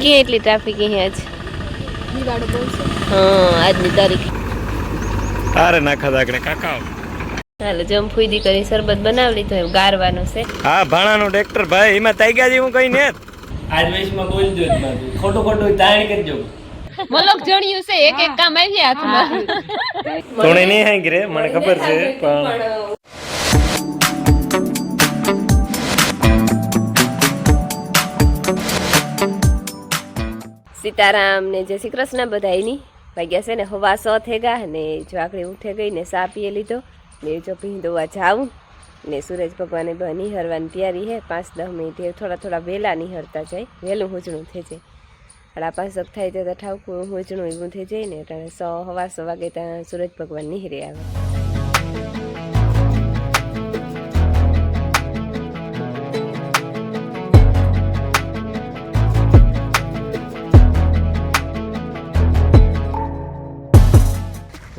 કે એટલી ટ્રાફિક અહીંયા આજની તારીખ અરે નાખા દાગડે કાકા હાલો જમફુઈદી કરી શરબત બનાવી લીધો એમ ગારવાનો છે હા ભાણાનું ટ્રેક્ટર ભાઈ એમાં તાગ્યા જેવું કઈ ને આજ વેશમાં બોલજો જ મારું ખોટું ખોટું તાણ કરજો મલોક જણ્યું છે એક એક કામ આવી હાથમાં તોણે નહીં હાંગી રે મને ખબર છે પણ સીતારામ ને જય શ્રી કૃષ્ણ બધાયની વાગ્યા છે ને હવા 100 થઈ ગયા ને જો આકડી ઉઠે ગઈ ને સા પીએ લીધો ને જો પીંદોવા જાઉં ને સૂરજ ભગવાને બની હરવાની તૈયારી હે 5-10 મિનિટ થોડા વહેલા નિહરતા જાય વહેલું હુજણું થઈ જાય 5:30 થાય તો ઠાવકું હુજણું એવું થઈ જાય ને એટલે 100 વાગે ત્યાં સૂરજ ભગવાન નિહરે આવે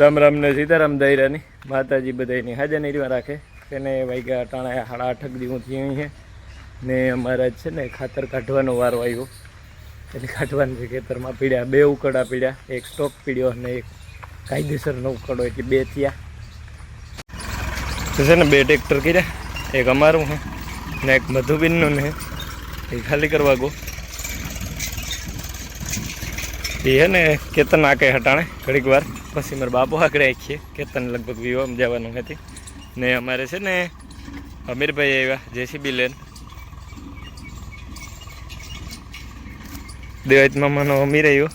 રામ રામ ને સીતારામ દૈરાની માતાજી બધાની હાજર નીરવા રાખે તેને વાગ્યા ટાણા 8:30 દી હું થયું છે ને અમારા છે ને ખાતર કાઢવાનો વારો આવ્યો એટલે કાઢવાનું છે ખેતરમાં પીડ્યા 2 ઉકડા પીડ્યા એક સ્ટોક પીડ્યો અને એક કાયદેસરનો ઉકડો એટલે 2 થયા તો છે ને 2 ટ્રેક્ટર કર્યા એક અમારું છે ને એક મધુબીનનું ને એ ખાલી કરવા ગો એ હે ને કેતન આકે હટાણે ઘડીક વાર પછી મારા બાપુ આકડે આખીએ કેતન લગભગ વિવામ જવાનું હતી ને અમારે છે ને અમીરભાઈ આવ્યા જેસીબી લેન દેવાજ મામાનો અમીર આવ્યો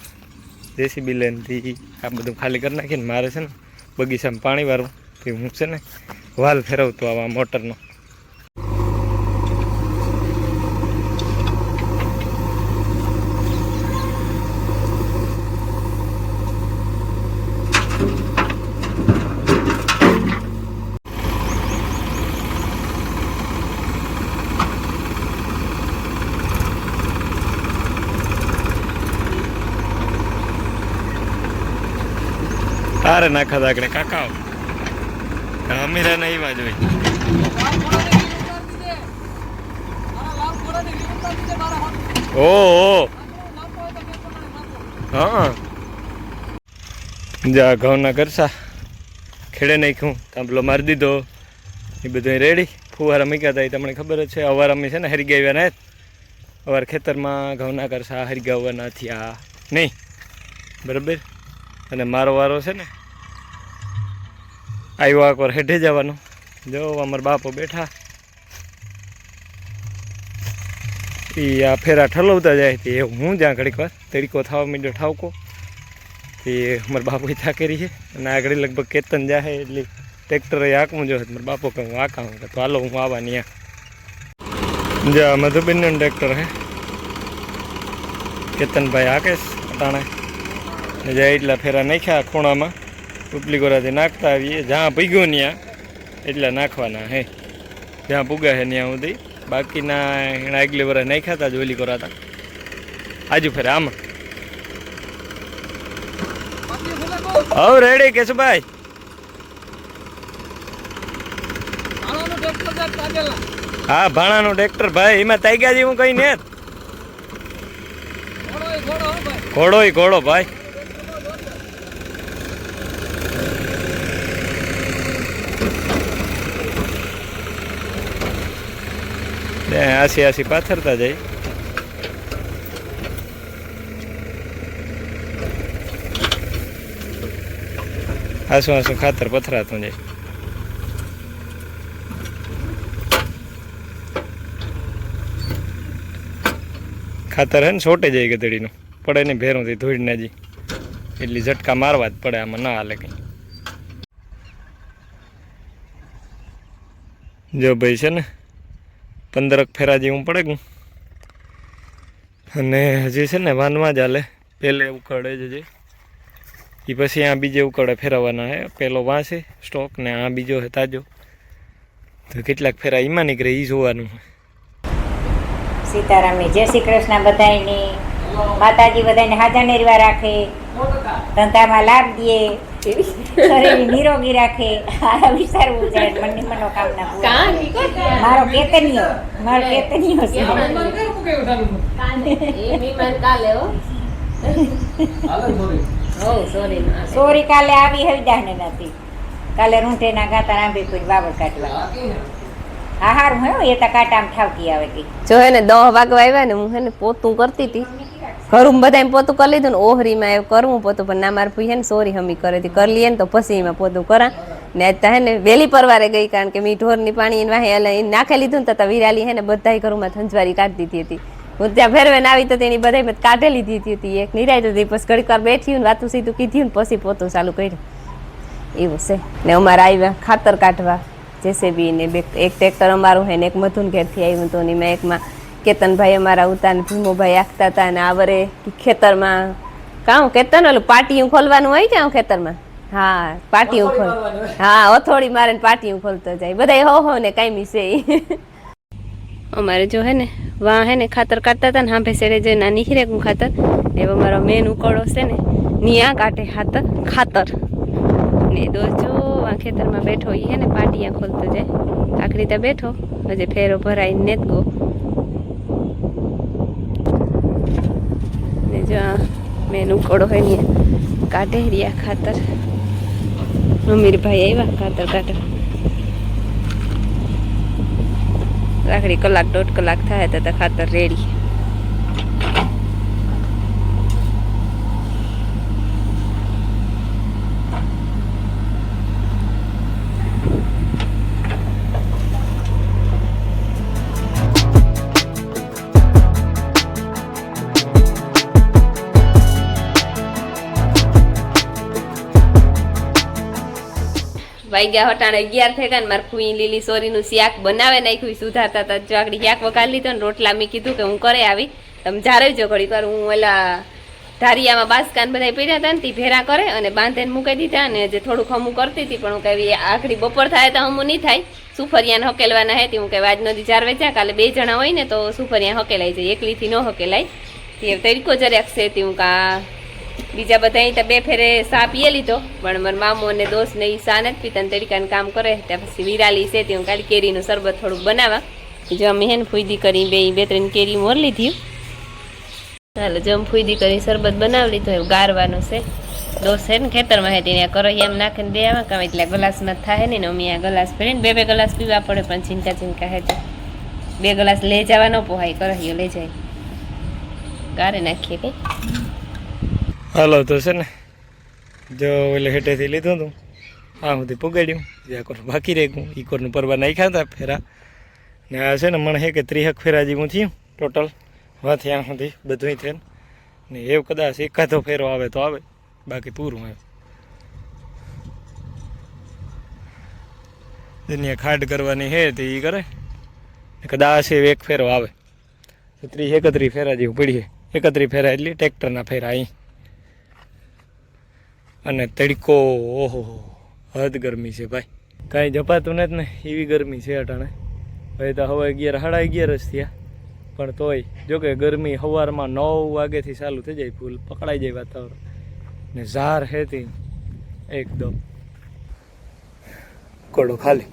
જેસીબી લેનથી આ બધું ખાલી કરી નાખીને મારે છે ને બગીચામાં પાણી વાળું તો હું છે ને વાલ ફેરવતો આવા મોટરનો અરે નાખા દાગડે કાકા અમીરા નહીં વાજ હોય ઓહો હા જા ઘઉંના કરસા ખેડે નાખ્યું તાંબલો મારી દીધો એ બધું રેડી ફુવારા મૂક્યા હતા એ તમને ખબર જ છે અવાર અમે છે ને હરીગા આવ્યા ને અવાર ખેતરમાં ઘઉંના કરસા હરીગા આવવાના થયા નહીં બરાબર અને મારો વારો છે ને આવ્યો એકવાર હેઠે જવાનો જો અમારા બાપો બેઠા એ આ ફેરા ઠલવતા જાય તે હું જ્યાં ઘડીક વાર તરીકો થવા માંડ્યો ઠાવકો તે અમારા બાપો થાકી રહી છે અને આગળ લગભગ કેતન જાય એટલે ટ્રેક્ટરે આંકવું જો મારા બાપો કે હું આંકાવું તો હાલો હું આવવાની જ્યાં મધુબેનનું ટ્રેક્ટર હે કેતનભાઈ આકેશ અટાણે જાય એટલા ફેરા નાખ્યા ખૂણામાં ઉપલી ગોરાથી નાખતા આવીએ જ્યાં ભીગ્યું ત્યાં એટલા નાખવાના હે જ્યાં પૂગા છે ત્યાં સુધી બાકીના એના આગલી વરા નાખ્યા હતા જ ઓલી ગોરાતા આજુ ફેરે આમાં હવે રેડી કેશુભાઈ હા ભાણાનું ટ્રેક્ટર ભાઈ એમાં તાગ્યા જેવું કઈ ને ઘોડો ભાઈ આસી પાથરતા જાય આસુ ખાતર પથરાતું જાય ખાતર હે ને છોટે જાય ગધડીનું પડે ને ભેરુંથી ધોઈ ના જી એટલી ઝટકા મારવા જ પડે આમાં ના હાલે કંઈ જો ભાઈ છે ને 15 ફેરા જેવું પડે ગયું અને હજી છે ને વાનમાં જ હાલે પહેલે ઉકળે જ જે એ પછી આ બીજે ઉકળે ફેરવવાના હે પેલો વાંસે સ્ટોક ને આ બીજો હે તાજો તો કેટલાક ફેરા એમાં નીકળે એ જોવાનું સીતારામની જય શ્રી કૃષ્ણ બધાયની માતાજી બધાને હાજર નિર્વા રાખે ધંધામાં લાભ દે શરીર નિરોગી રાખે આ વિચારવું છે મનની મનોકામના પૂરી. મારો કેતનીયો સોરી કાલે આવી હવિદાને નથી કાલે રૂંઢેના ગાતા આંબે કોઈ બાબળ કાઢવા હા હારું હે એ તો કાંટામાં ઠાવકી આવે કે જો હે ને 10 વાગવા આવ્યા ને હું હે ને પોતું કરતી હતી ઘરું બધાને પોતું કરી લીધું ને ઓહરીમાં એવું કરવું પોતું પણ ના માર ભૂઈ હે ને સોરી હમી કરે હતી કરી લઈએ ને તો પછી એમાં પોતું કરા ને આજ હે ને વહેલી પરવારે ગઈ કારણ કે મેં ઢોરની પાણી એને વાહે એટલે નાખી લીધું ને તો વિરાલી હે ને બધાય ઘરમાં થંજવારી કાઢી દીધી હતી હું ત્યાં ફેરવેને આવી તો તેની બધાય મેં કાઢેલી દીધી હતી એક નિરાય હતી પછી ઘડીક વાર બેઠી ને વાતું સીધું કીધું ને પછી પોતું ચાલુ કર્યું એવું છે ને અમારે આવ્યા ખાતર કાઢવા જેસીબી ને એક ટ્રેક્ટર અમારું હે ને એક મધુન ઘેરથી આવ્યું હતું ને એમાં એકમાં કેતનભાઈ અમારા ઉતા ને ભીમોભાઈ આખતા હતા ને આવરે ખેતરમાં કાં કેતન ઓલું પાટિયું ખોલવાનું હોય કે ખેતરમાં હા પાટિયું ખોલ હા અથોડી મારે ને પાટિયું ખોલતો જાય બધા હો ને કાયમી છે અમારે જો હે ને વાં હે ને ખાતર કાઢતા હતા ને હાંભે સેડે જે ના નીકળે ખાતર એવો મારો મેન ઉકળો છે ને નિયા કાઢે ખાતર ને દોસ્ત જો આ ખેતરમાં બેઠો ઈ હે ને પાટિયા ખોલતો જાય આખરી રીતે બેઠો હજે ફેરો ભરાઈ ને ગો ને જો મેન ઉકળો હોય ને કાઢે રહ્યા ખાતર અમીરભાઈ આવ્યા ખાતર કાઢવા રાખડી કલાક 1.5 કલાક થાય તો ખાતર રેડી વાગ્યા હટાણે 11 થઈ ગયા ને મારે ફૂઈ લીલી સોરીનું શાક બનાવે નાખ્યું સુધારતા હતા ચાકડી શાક વઘારી લીધો ને રોટલા મેં કીધું કે હું કરે આવી તમે જ્યારે જો ઘડી વાર હું ઓલા ધારિયામાં બાસકાન બધા પડ્યા હતા ને તે ભેરા કરે અને બાંધીને મૂકી દીધા અને જે થોડુંક હમું કરતી હતી પણ હું કહેવી આખડી બપોર થાય તો હમું નહીં થાય સુફરિયાને હકેલવાના હતી હું કહેવાય આજનો દી 4 વેચા કાલે 2 જણા હોય ને તો સુફરિયા હકેલાઈ જાય એકલીથી ન હકેલાય તે તરીકો જરાક છે તે હું કા બીજા બધા અહીં તો 2 ફેરે સા પીએ લીધો પણ મારા મામો અને દોસ્ત ને એ સા નથી પીતા તરીકાનું કામ કરે ત્યાં પછી વિરાલી છે તે હું કાલે કેરીનું શરબત થોડુંક બનાવવા જો અમે હે ને ફૂયદી કરી 2-3 કેરી મોર લીધી ચાલો જમ ફૂયદી કરી શરબત બનાવી લીધો એવું ગારવાનું છે દોસ્ત છે ને ખેતરમાં હે તેને કરો એમ નાખીને દેવા કામ એટલે ગ્લાસમાં થાય ને અમે આ ગ્લાસ ભરીને 2 ગ્લાસ પીવા પડે પણ ચીંકા હે તો 2 ગ્લાસ લઈ જવા ન પોહાય કરો લઈ જાય ગારે નાખીએ કે હાલો તો છે ને જો ઓલે હેઠેથી લીધું હતું આ સુધી પુગાડ્યું જે કોર બાકી રહી ગયું એ કોરનું પરવા નાખ્યા હતા ફેરા ને આ છે ને મને હે કે 30 ફેરા જેવું થયું ટોટલ વાથી ત્યાં સુધી બધું થઈને ને એવું કદાચ એકાદો ફેરો આવે તો આવે બાકી પૂરું આવે દુનિયા ખાડ કરવાની હે તો એ કરે કદાચ એક ફેરો આવે 30-31 ફેરા જેવું પડીએ 31 ફેરા એટલે ટ્રેક્ટરના ફેરા અહીં અને તડકો ઓહો હદ ગરમી છે ભાઈ કાંઈ જપાતું નથી ને એવી ગરમી છે અટાણે ભાઈ તો હવે 11-11:30 જ થયા પણ તોય જોકે ગરમી સવારમાં 9 વાગ્યાથી ચાલુ થઈ જાય ફૂલ પકડાઈ જાય વાતાવરણ ને ઝાર હેતી એકદમ કોડો ખાલી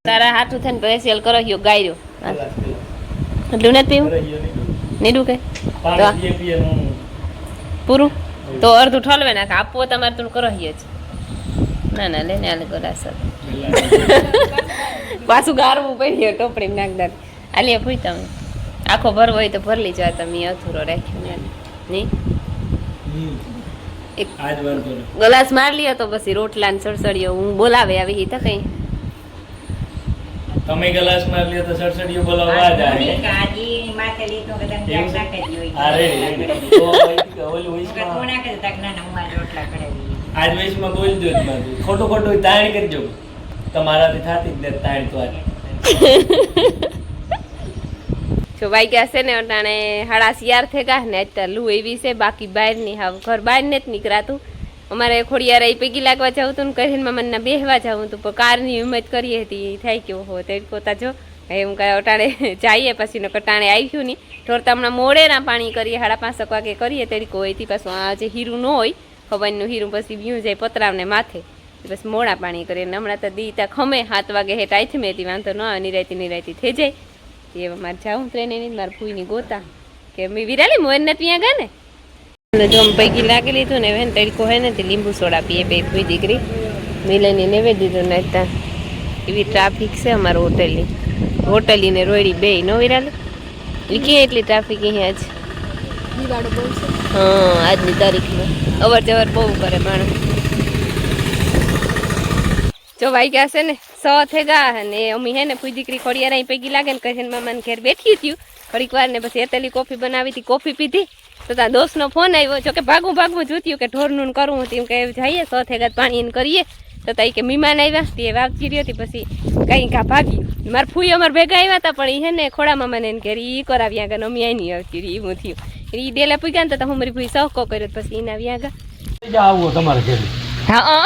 તારા હાથું થઈને પ્રેશિયલ કરો યો ગાયરો એટલું નથી પીવું નીડું કે પૂરું તો અડધું ઠલવે નાખ આપવો તમારે તું કરો જ ના ના લઈને આલે ગલાસ પાછું ગારવું પડ્યું ટોપડી નાખ દાદ આલીએ પૂછ તમે આખો ભરવો હોય તો ભરલી જાય તમે અધૂરો રાખ્યો નહીં એક ગ્લાસ માર લ્યો તો પછી રોટલા ને સડસડીઓ હું બોલાવે આવી તો કઈ તમે ગ્લાસ માં લ્યો તો સડસડીઓ બોલાવવા જાય કાજી માથે લીધો કે તમે જાક નાખે જ હોય અરે તો ઓલું કે કોના કે તક ના ઉમર રોટલા કરેલી આજ વેશમાં બોલજો જ નથી ખોટું તાણ કરજો તમારાથી થાતી જ નથી તાણ તો આજ જો વાગ્યા છે ને અટાણે 4:30 થઈ ગયા ને અત્યારે લૂ એવી છે બાકી બહાર ની હાવ ઘર બહાર ને જ નીકળાતું અમારે ખોડિયાર એ પૈકી લાગવા જવું હતું ને કરીને મને બેહવા જવું હતું પણ કારની હિંમત કરી હતી થાય કેવો હો તે કોતા જો એમ કાંઈ અટાણે જઈએ પછી નકર ટાણે આવ્યું નહીં ઢોરતા હમણાં મોડેના પાણી કરીએ 5:30 વાગે કરીએ તેડી કોઈથી પાછું આ જે હીરું ન હોય ખવાઈનું હીરું પછી વ્યું જાય પતરાવને માથે બસ મોડા પાણી કરીએ ને હમણાં તો દીતા ખમે 7 વાગે હેઠ આઈથી મેં વાંધો ન આવે નિરાયતી થઈ જાય એ મારે જાઉં ટ્રેને નહીં મારે ફૂઈની ગોતા કે મેં વિરાલી મોર ને ત્યાં ગયા ને જો પૈકી લાગી લીધું ને વેન તડકો હે ને તે લીંબુ સોડા પીએ બે ફૂઈ દીકરી મિલઈને નેવે દીધું ને ત્યાં એવી ટ્રાફિક છે અમારે હોટલી ને રોયડી બે નો વિરાલી એ ક્યાં એટલી ટ્રાફિક અહીંયા આજ હા આજની તારીખમાં અવર જવર બહુ કરે માણસ જો વાગ્યા છે ને 6 થઈ ગયા અને અમી હે ને ફૂઈ દીકરી ખોડિયાર અહીં પૈકી લાગે ને કહે મામાને ઘેર બેઠી થયું ઘડીક વાર ને પછી એતેલી કોફી બનાવી હતી કોફી પીધી તો ત્યાં દોસ્તનો ફોન આવ્યો જો કે ભાગું જોત્યું કે ઢોરનું કરવું હતું કે જઈએ 6 થઈ ગયા પાણી એને કરીએ તો ત્યાં કે મહેમાન આવ્યા તે વાગતી રહી હતી પછી કંઈ કા ભાગી મારે ફૂઈ અમારે ભેગા આવ્યા હતા પણ એ હે ને ખોડા મામાને એને ઘેર એ કરાવ્યા ગયા અમી અહીં નહીં આવતી રહી એવું થયું એ ડેલા પૂગ્યા ને તો હું મારી ફૂઈ સહકો કર્યો પછી એને આવ્યા ગયા આવો તમારે ઘરે હા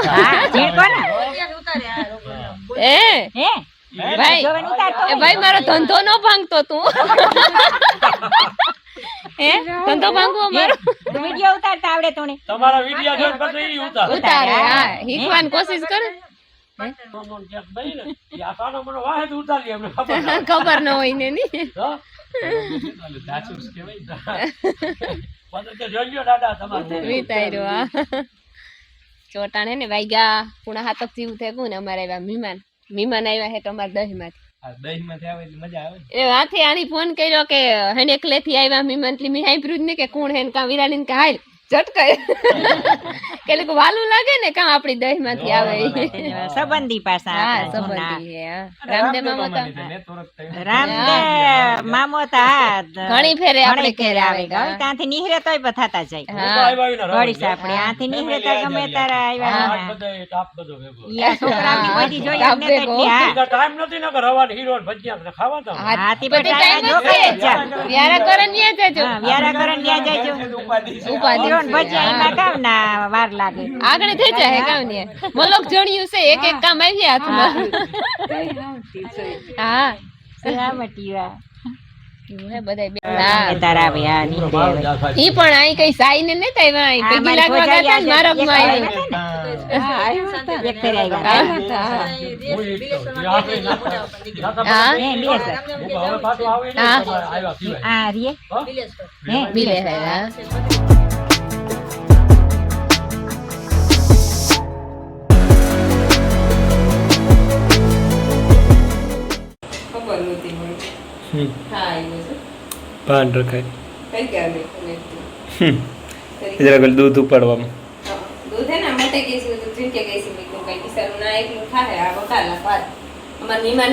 ભાઈ મારો ધંધો નો ભાંગતો તું ધંધો ભાંગવો મારો વિડિયો ઉતારતા આવડે તોને તમારા વિડિયો જોઈને પછી ઈ ઉતારે હા શીખવાની કોશિશ કરે ખબર ન હોય ને ની વિતાર્યો હા ચોટાણ હે ને વાગ્યા 7:30 જેવું થઈ ગયું ને અમારે આવ્યા મહેમાન આવ્યા હે તો અમારે દહીમાંથી એ હાથે આની ફોન કર્યો કે હેને એકલેથી આવ્યા મહેમાન એટલે મેં સાંભળ્યું જ ને કે કોણ હે ને કાં વિરાલીને કે હાલ ઝટકાય કે લોકો વાલું લાગે ને કાં આપણી દહીમાંથી આવે સંબંધી પાસા હા સંબંધી હે રામદેવ મામો તા ઘણી ફેરે આપણે ઘરે આવે ત્યાંથી નીહરે તોય બથાતા જાય ઘડી સાપડે આથી નીહરે તા ગમે તારા આવ્યા યા છોકરાની બધી જોઈ અમને તો ટાઈમ નથી ન રવાની હીરો ભજીયા ખાવા હાથી પર ટાઈમ જોકે વ્યારા કરન ન્યા જાજો વ્યારા કરન ન્યા જાજો ઉપાધી ભજીયા એમાં કામ ના વાર લાગે આગળ થઈ જાય કામ ને મલોક જણ્યું છે એક કામ આવી હાથમાં હા સલામતીવા હે બધાય તારા ભયા નીકળે ઈ પણ આઈ કઈ સાઈ ને નતા આવ્યા આઈ પગી લાગવા ગયા હતા મારગ માં આવ્યા એક ફેર આવ્યા આ રીએ હે બિલે હે પાન રખાય જરા દૂધ ઉપાડવામાં દૂધ હે ને મોટે ગેસી તો ત્રિંકે ગેસી મીઠું કઈ કિસારું ના એકલું થાય આ વકાલા પાર અમાર મહેમાન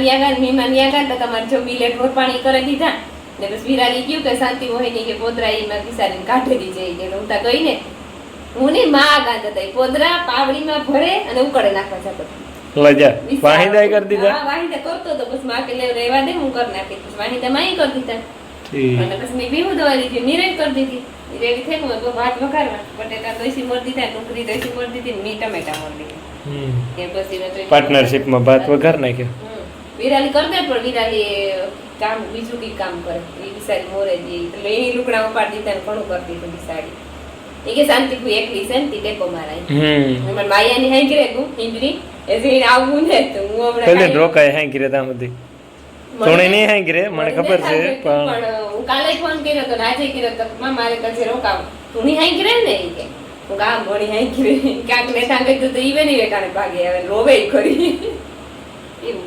યાગા તો તમાર જો બિલે ઢોર પાણી કરી દીધા ને બસ વિરાલી ગયું કે શાંતિ હોય ની કે પોદરા એમાં કિસારીને કાઢી દીજે કે હું તા ગઈ ને હું ની માં ગાંધ હતા પોદરા પાવડીમાં ભરે અને ઉકળે નાખવા જતો લજા વાહિદા કરી દીધા હા વાહિદા કરતો તો બસ માં કે લે રહેવા દે હું કર નાખી બસ વાહિદા માં કરી દીધા અને પછી મેં બીવું દવા લીધી નિરેજ કરી દીધી રેડી થઈ ગયું ભાત વઘારવા બટેટા દોઈસી મોર દીધા ડુંગળી દોઈસી મોર દીધી મી ટમેટા મોર દીધી એ પછી પાર્ટનરશિપ માં ભાત વઘાર નાખ્યો વિરાલી કરતે પણ વિરાલી કામ બીજું કઈ કામ કરે એ વિસારી મોરે દી એટલે એની લુકડા ઉપાડી દીધા ને ઘણું કરતી હતી વિસારી એ કે શાંતિ કોઈ એકલી છે ને તી ટેકો મારાય મને માયાની હાઈ ગરે ગુ હિંદરી એ જે આવું ને તો હું હમણાં પેલે રોકાય હાઈ ગરે તામથી તોણે નહીં હાઈ ગરે મને ખબર છે પણ હું કાલે ફોન કર્યો તો આજે કર્યો તો મારે કજે રોકાવ તું ની હાઈ ગરે ને કે હું ગામ ભણી હાઈ ગરે કાક ને સાંગે તો ઈવે ની વેકાને ભાગે આવે રોવે ખરી એવું